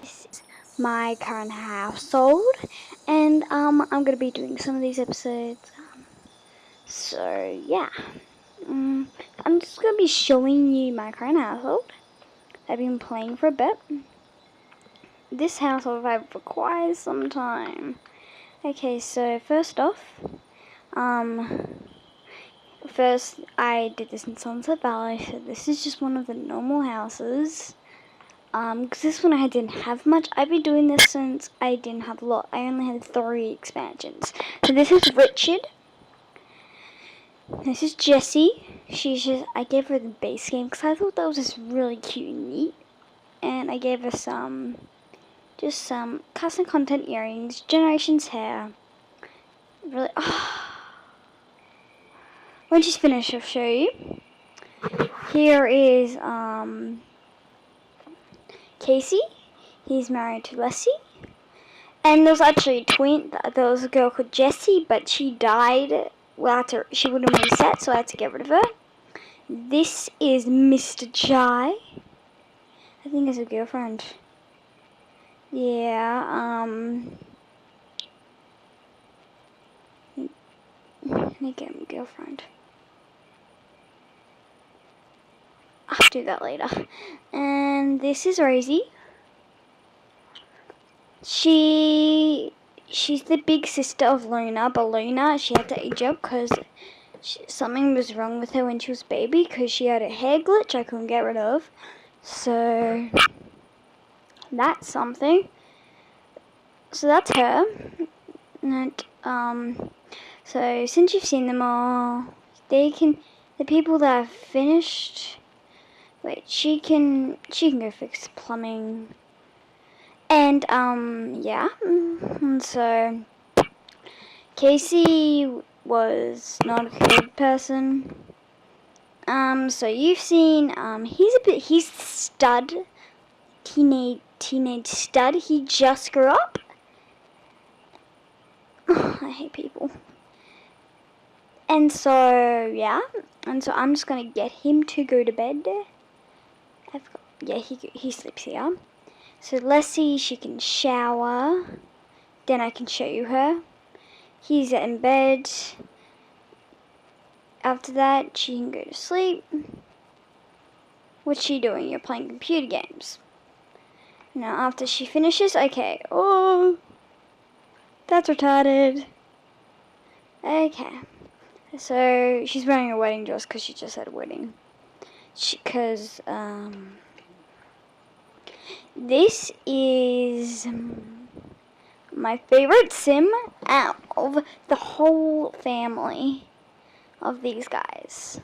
This is my current household, and I'm gonna be doing some of these episodes. So yeah, I'm just gonna be showing you my current household. I've been playing for a bit. This household I've for quite some time. Okay, so first off, first I did this in Sunset Valley. So this is just one of the normal houses. Because this one I didn't have much. I've been doing this since I didn't have a lot. I only had 3 expansions. So this is Richard. This is Jessie. I gave her the base game because I thought that was just really cute and neat. And I gave her some custom content earrings, Generations hair. Really, when she's finished, I'll show you. Here is, Casey. He's married to Leslie. And there was actually a twin. There was a girl called Jessie, but she died. She wouldn't reset, so I had to get rid of her. This is Mr. Jai. I think it's a girlfriend. Yeah, let me get him a girlfriend. I'll do that later. And this is Rosie. She's the big sister of Luna, but Luna, she had to age up because something was wrong with her when she was a baby because she had a hair glitch I couldn't get rid of. So that's something. So that's her. And so since you've seen them all, the people that have finished. Wait, she can go fix plumbing. And yeah. And so Casey was not a good person. So you've seen he's the stud, teenage stud. He just grew up. I hate people. And so yeah, and so I'm just gonna get him to go to bed. He sleeps here. So Leslie, she can shower. Then I can show you her. He's in bed. After that, she can go to sleep. What's she doing? You're playing computer games. Now, after she finishes, okay. Oh, that's retarded. Okay. So, she's wearing a wedding dress because she just had a wedding. This is my favorite sim out of the whole family of these guys.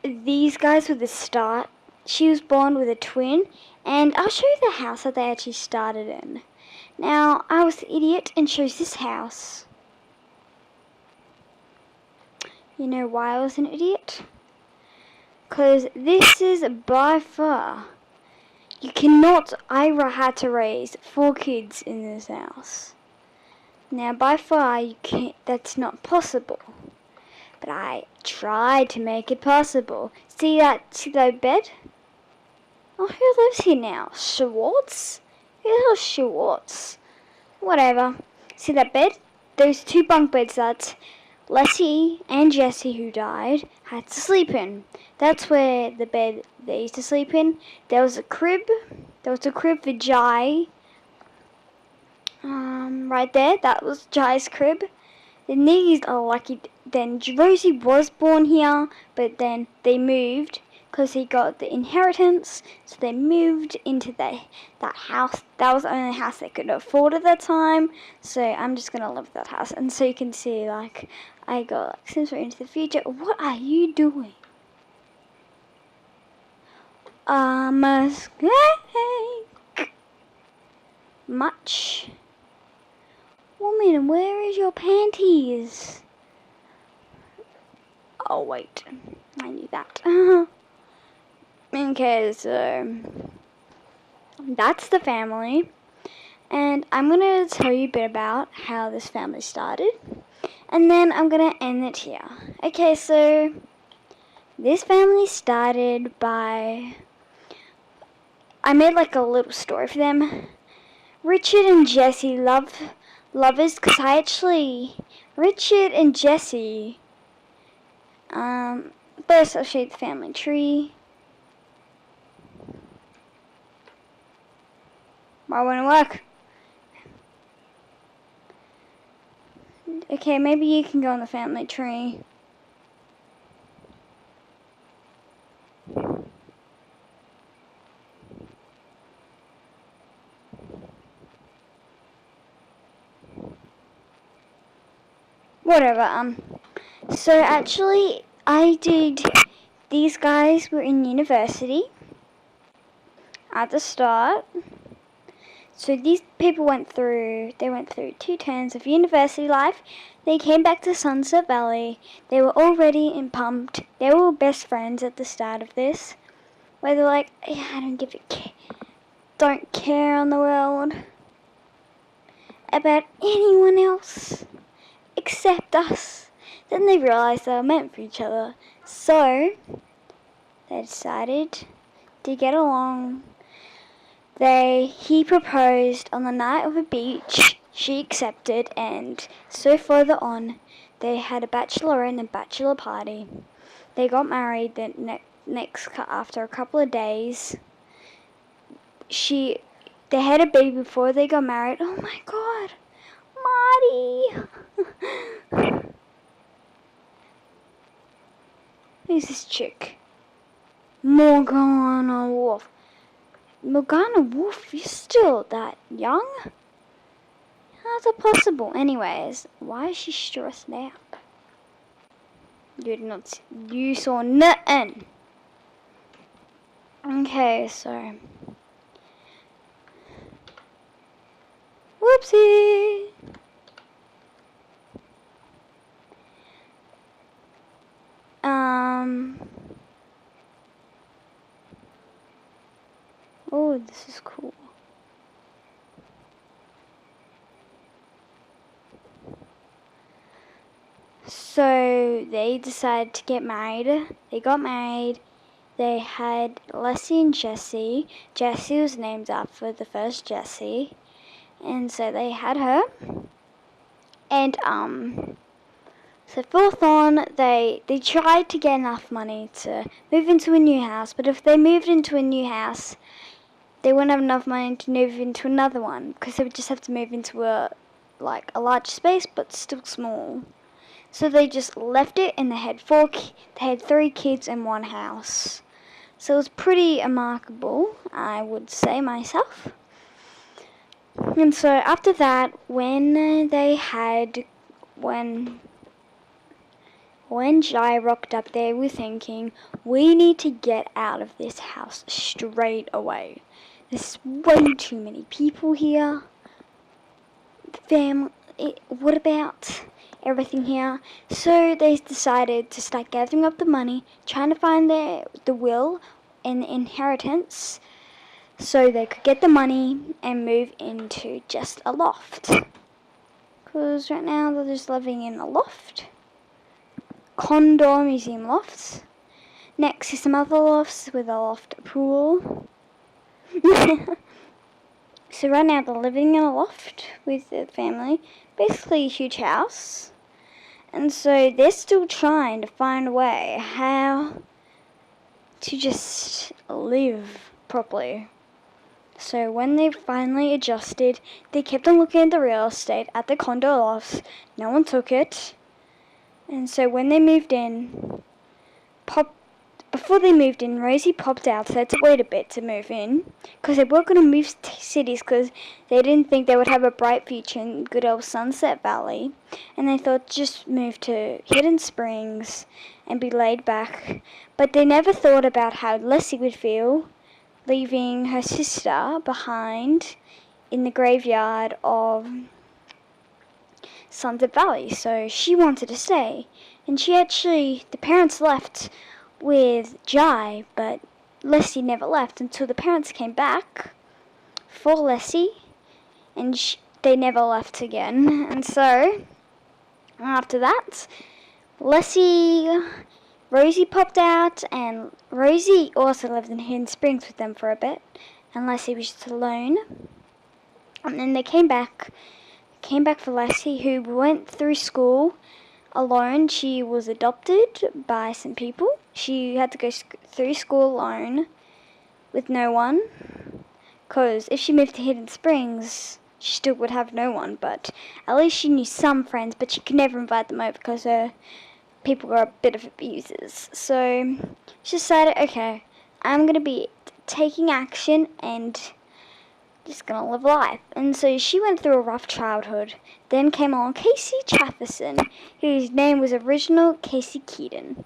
These guys were the start. She was born with a twin, and I'll show you the house that they actually started in. Now, I was the idiot and chose this house. You know why I was an idiot? Because this is by far, Ira had to raise 4 kids in this house. Now, by far, that's not possible. But I tried to make it possible. See that bed? Oh, who lives here now? Schwartz? Who the hell's Schwartz? Whatever. See that bed? Those 2 bunk beds that Leslie and Jessie, who died, had to sleep in. That's where the bed they used to sleep in. There was a crib. There was a crib for Jai. Right there. That was Jai's crib. Then these are lucky. Then Rosie was born here, but then they moved because he got the inheritance. So they moved into that house. That was the only house they could afford at that time. So I'm just gonna live that house. And so you can see, like, I got Sims 4 into the future. What are you doing? A mistake. Much. Woman, where is your panties? Oh, wait. I knew that. Okay, so that's the family. And I'm going to tell you a bit about how this family started. And then I'm going to end it here. Okay, so this family started by I made like a little story for them. Richard and Jesse lovers, because Richard and Jesse, first I'll show you the family tree. Why won't it work? Okay, maybe you can go on the family tree. Whatever, so actually, these guys were in university at the start. So these people went through 2 terms of university life. They came back to Sunset Valley. They were already pumped. They were best friends at the start of this. Where they're like, I don't care on the world about anyone else except us. Then they realized they were meant for each other. So they decided to get along. He proposed on the night of a beach. She accepted, and so further on, they had a bachelorette and a bachelor party. They got married after a couple of days. They had a baby before they got married. Oh my God, Marty! Who's this chick? Morgana Wolf. Morgana Wolf, you're still that young? How's it possible? Anyways, why is she stressed out? You saw nothing. Okay, so. Whoopsie. Oh, this is cool. So they decided to get married. They got married. They had Leslie and Jessie. Jessie was named after the first Jessie. And so they had her. And so forth on, they tried to get enough money to move into a new house. But if they moved into a new house, they wouldn't have enough money to move into another one, because they would just have to move into a large space, but still small. So they just left it, and they had 3 kids in one house. So it was pretty remarkable, I would say myself. And so after that, when Jai rocked up, they were thinking, we need to get out of this house straight away. There's way too many people here. What about everything here? So they decided to start gathering up the money, trying to find the will and the inheritance, so they could get the money and move into just a loft. Because right now they're just living in a loft. Condor Museum lofts. Next is some other lofts with a loft pool. So right now they're living in a loft with their family. Basically a huge house. And so they're still trying to find a way how to just live properly. So when they finally adjusted, they kept on looking at the real estate at the condo lofts. No one took it. And so when they moved in, before they moved in, Rosie popped out, so they had to wait a bit to move in, because they weren't going to move cities, because they didn't think they would have a bright future in good old Sunset Valley, and they thought just move to Hidden Springs and be laid back. But they never thought about how Leslie would feel leaving her sister behind in the graveyard of Sunset Valley. So she wanted to stay, and the parents left with Jai, but Leslie never left until the parents came back for Leslie, and they never left again. And so after that, Rosie popped out, and Rosie also lived in Hidden Springs with them for a bit. and Lassie was just alone. And then they came back for Lassie, who went through school alone. She was adopted by some people. She had to go through school alone with no one, because if she moved to Hidden Springs, she still would have no one, but at least she knew some friends, but she could never invite them over because her people were a bit of abusers. So she decided, okay, I'm going to be taking action and just going to live life. And so she went through a rough childhood. Then came along Casey Chatterson, whose name was original Casey Keaton.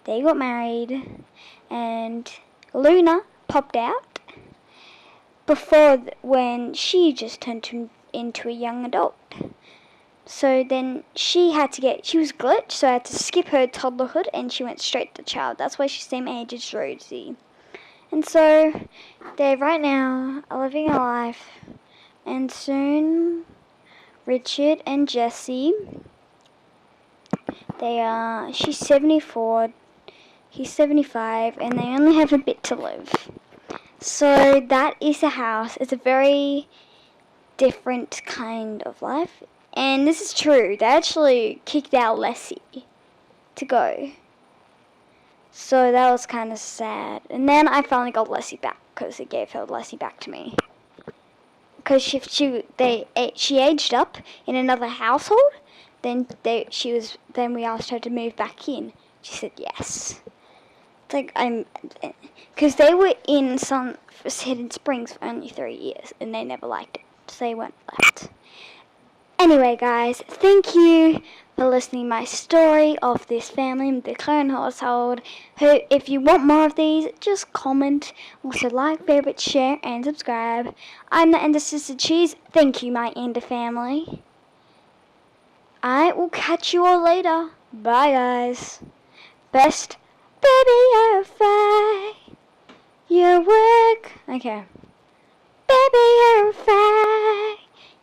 They got married, and Luna popped out when she just turned into a young adult. So then she was glitched, so I had to skip her toddlerhood and she went straight to child. That's why she's the same age as Rosie. And so they right now are living a life, and soon Richard and Jessie, she's 74, he's 75, and they only have a bit to live. So that is the house. It's a very different kind of life. And this is true. They actually kicked out Lassie to go. So that was kind of sad. And then I finally got Lassie back because they gave her Lassie back to me. Because she aged up in another household. Then we asked her to move back in. She said yes. Because they were in some Hidden Springs for only 3 years, and they never liked it, so they weren't left. Anyway, guys, thank you for listening to my story of this family, the Clone household. If you want more of these, just comment. Also, like, favorite, share, and subscribe. I'm the Ender Sister Cheese. Thank you, my Ender family. I will catch you all later. Bye, guys. Best. Baby, you're fine. Your work. Okay. Baby, you're fine.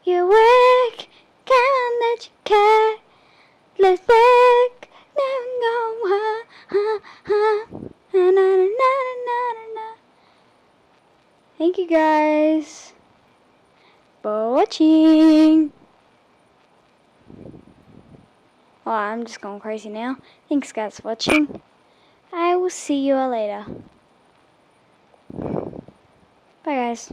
Your work. Come on, that you care. Let's work. Thank you guys for watching. Oh, I'm just going crazy now. Thanks guys for watching. I will see you all later. Bye guys.